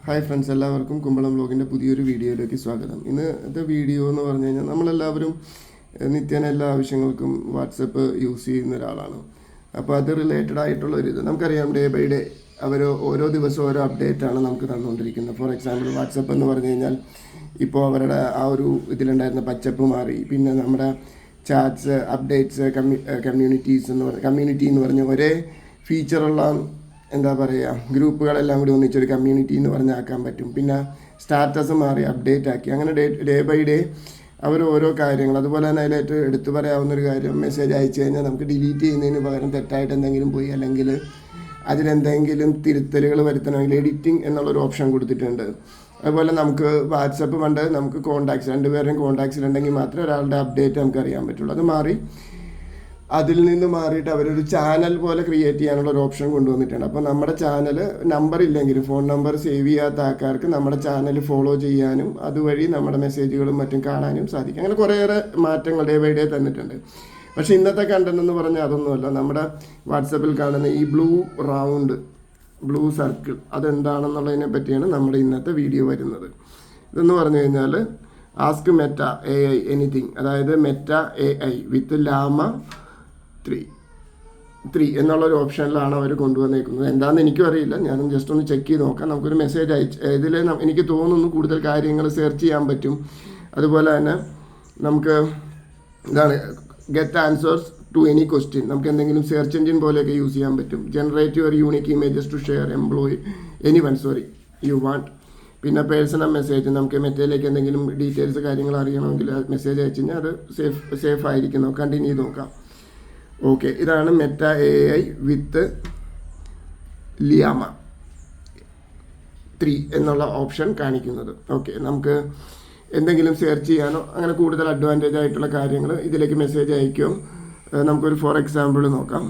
Hi friends, എല്ലാവർക്കും കുമ്പളം വ്ലോഗിൻ്റെ പുതിയൊരു വീഡിയോയിലേക്ക് സ്വാഗതം. ഇന്നത്തെ വീഡിയോ എന്ന് പറഞ്ഞു കഴിഞ്ഞാൽ നമ്മളെല്ലാവരും നിത്യേന എല്ലാ ആവശ്യങ്ങൾക്കും വാട്സപ്പ് യൂസ് ചെയ്യുന്ന ഒരാളാണ്. അപ്പോൾ അത് റിലേറ്റഡ് ആയിട്ടുള്ളൊരിത് നമുക്കറിയാം, ഡേ ബൈ ഡേ അവർ ഓരോ ദിവസവും ഓരോ അപ്ഡേറ്റാണ് നമുക്ക് തന്നുകൊണ്ടിരിക്കുന്നത്. ഫോർ എക്സാമ്പിൾ വാട്സപ്പ് എന്ന് പറഞ്ഞു കഴിഞ്ഞാൽ ഇപ്പോൾ അവരുടെ ആ ഒരു ഇതിലുണ്ടായിരുന്ന പച്ചപ്പ് മാറി. പിന്നെ നമ്മുടെ ചാറ്റ്സ്, അപ്ഡേറ്റ്സ്, കമ്മ്യൂണിറ്റി എന്ന് പറഞ്ഞ ഒരേ ഫീച്ചറുള്ള എന്താ പറയുക, ഗ്രൂപ്പുകളെല്ലാം കൂടി ഒന്നിച്ചൊരു കമ്മ്യൂണിറ്റി എന്ന് പറഞ്ഞാക്കാൻ പറ്റും. പിന്നെ സ്റ്റാറ്റസ് മാറി അപ്ഡേറ്റ് ആക്കി. അങ്ങനെ ഡേ ബൈ ഡേ അവർ ഓരോ കാര്യങ്ങൾ. അതുപോലെ തന്നെ അതിലായിട്ട് എടുത്തു പറയാവുന്നൊരു കാര്യം, മെസ്സേജ് അയച്ചു കഴിഞ്ഞാൽ നമുക്ക് ഡിലീറ്റ് ചെയ്യുന്നതിന് പകരം തെറ്റായിട്ട് എന്തെങ്കിലും പോയി അല്ലെങ്കിൽ അതിലെന്തെങ്കിലും തിരുത്തലുകൾ വരുത്തണമെങ്കിൽ എഡിറ്റിംഗ് എന്നുള്ളൊരു ഓപ്ഷൻ കൊടുത്തിട്ടുണ്ട്. അതുപോലെ നമുക്ക് വാട്സപ്പ് പണ്ട് നമുക്ക് കോൺടാക്ട്സ്, രണ്ടുപേരുടെയും കോൺടാക്ട്സിൽ ഉണ്ടെങ്കിൽ മാത്രമേ ഒരാളുടെ അപ്ഡേറ്റ് നമുക്ക് അറിയാൻ പറ്റുള്ളൂ. അത് മാറി അതിൽ നിന്ന് മാറിയിട്ട് അവരൊരു ചാനൽ പോലെ ക്രിയേറ്റ് ചെയ്യാനുള്ള ഒരു ഓപ്ഷൻ കൊണ്ടുവന്നിട്ടുണ്ട്. അപ്പോൾ നമ്മുടെ ചാനൽ നമ്പർ ഇല്ലെങ്കിലും ഫോൺ നമ്പർ സേവ് ചെയ്യാത്ത ആൾക്കാർക്ക് നമ്മുടെ ചാനൽ ഫോളോ ചെയ്യാനും അതുവഴി നമ്മുടെ മെസ്സേജുകളും മറ്റും കാണാനും സാധിക്കും. അങ്ങനെ കുറേയേറെ മാറ്റങ്ങൾ ഡേ ബൈ ഡേ തന്നിട്ടുണ്ട്. പക്ഷേ ഇന്നത്തെ കണ്ടന്റ് എന്ന് പറഞ്ഞാൽ അതൊന്നുമല്ല. നമ്മുടെ വാട്സപ്പിൽ കാണുന്ന ഈ ബ്ലൂ സർക്കിൾ അതെന്താണെന്നുള്ളതിനെ പറ്റിയാണ് നമ്മുടെ ഇന്നത്തെ വീഡിയോ വരുന്നത്. ഇതെന്ന് പറഞ്ഞു കഴിഞ്ഞാൽ ആസ്ക് മെറ്റ AI എനിത്തിങ്, അതായത് മെറ്റ AI വിത്ത് ലാമ 3 എന്നുള്ളൊരു ഓപ്ഷനിലാണ് അവർ കൊണ്ടുവന്നേക്കുന്നത്. എന്താണെന്ന് എനിക്കും അറിയില്ല, ഞാനും ജസ്റ്റ് ഒന്ന് ചെക്ക് ചെയ്ത് നോക്കാം. നമുക്കൊരു മെസ്സേജ് ഇതിൽ എനിക്ക് തോന്നുന്നു കൂടുതൽ കാര്യങ്ങൾ സെർച്ച് ചെയ്യാൻ പറ്റും. അതുപോലെ തന്നെ നമുക്ക് ഇതാണ് get answers to any question. നമുക്ക് എന്തെങ്കിലും സെർച്ച് എഞ്ചിൻ പോലെയൊക്കെ യൂസ് ചെയ്യാൻ പറ്റും. Generate your unique images to share you want. പിന്നെ പേഴ്സണൽ മെസ്സേജ്, നമുക്ക് മെറ്റയിലേക്ക് എന്തെങ്കിലും ഡീറ്റെയിൽസ് കാര്യങ്ങൾ അറിയണമെങ്കിൽ മെസ്സേജ് അയച്ചു കഴിഞ്ഞാൽ അത് സേഫ് ആയിരിക്കും. കണ്ടിന്യൂ ചെയ്ത് നോക്കാം. ഓക്കെ, ഇതാണ് മെറ്റ AI വിത്ത് ലിയാമ 3 എന്നുള്ള ഓപ്ഷൻ കാണിക്കുന്നത്. ഓക്കെ, നമുക്ക് എന്തെങ്കിലും സെർച്ച് ചെയ്യാനോ അങ്ങനെ കൂടുതൽ അഡ്വാൻറ്റേജ് ആയിട്ടുള്ള കാര്യങ്ങൾ ഇതിലേക്ക് മെസ്സേജ് അയക്കും. നമുക്കൊരു ഫോർ എക്സാമ്പിൾ നോക്കാം.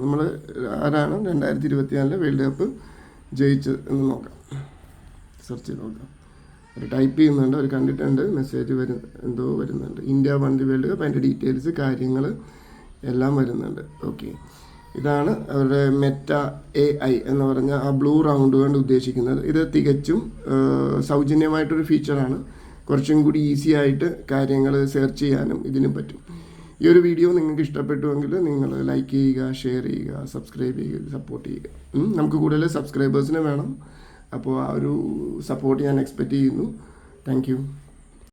നമ്മൾ ആരാണ് 2024 വേൾഡ് കപ്പ് ജയിച്ചത് എന്ന് നോക്കാം. സെർച്ച് ചെയ്ത് നോക്കാം. അവർ ടൈപ്പ് ചെയ്യുന്നുണ്ട്, അവർ കണ്ടിട്ടുണ്ട്, മെസ്സേജ് എന്തോ വരുന്നുണ്ട്. India one the world cup, അതിൻ്റെ ഡീറ്റെയിൽസ് കാര്യങ്ങൾ എല്ലാം വരുന്നുണ്ട്. ഓക്കെ, ഇതാണ് അവരുടെ മെറ്റ AI എന്ന് പറഞ്ഞ ആ ബ്ലൂ റൗണ്ട് കൊണ്ട് ഉദ്ദേശിക്കുന്നത്. ഇത് തികച്ചും സൗജന്യമായിട്ടൊരു ഫീച്ചറാണ്. കുറച്ചും കൂടി ഈസി ആയിട്ട് കാര്യങ്ങൾ സെർച്ച് ചെയ്യാനും ഇതിനും പറ്റും. ഈ ഒരു വീഡിയോ നിങ്ങൾക്ക് ഇഷ്ടപ്പെട്ടുവെങ്കിൽ നിങ്ങൾ ലൈക്ക് ചെയ്യുക, ഷെയർ ചെയ്യുക, സബ്സ്ക്രൈബ് ചെയ്യുക, സപ്പോർട്ട് ചെയ്യുക. നമുക്ക് കൂടുതൽ സബ്സ്ക്രൈബേഴ്സിനെ വേണം. അപ്പോൾ ആ ഒരു സപ്പോർട്ട് ഞാൻ എക്സ്പെക്റ്റ് ചെയ്യുന്നു. താങ്ക്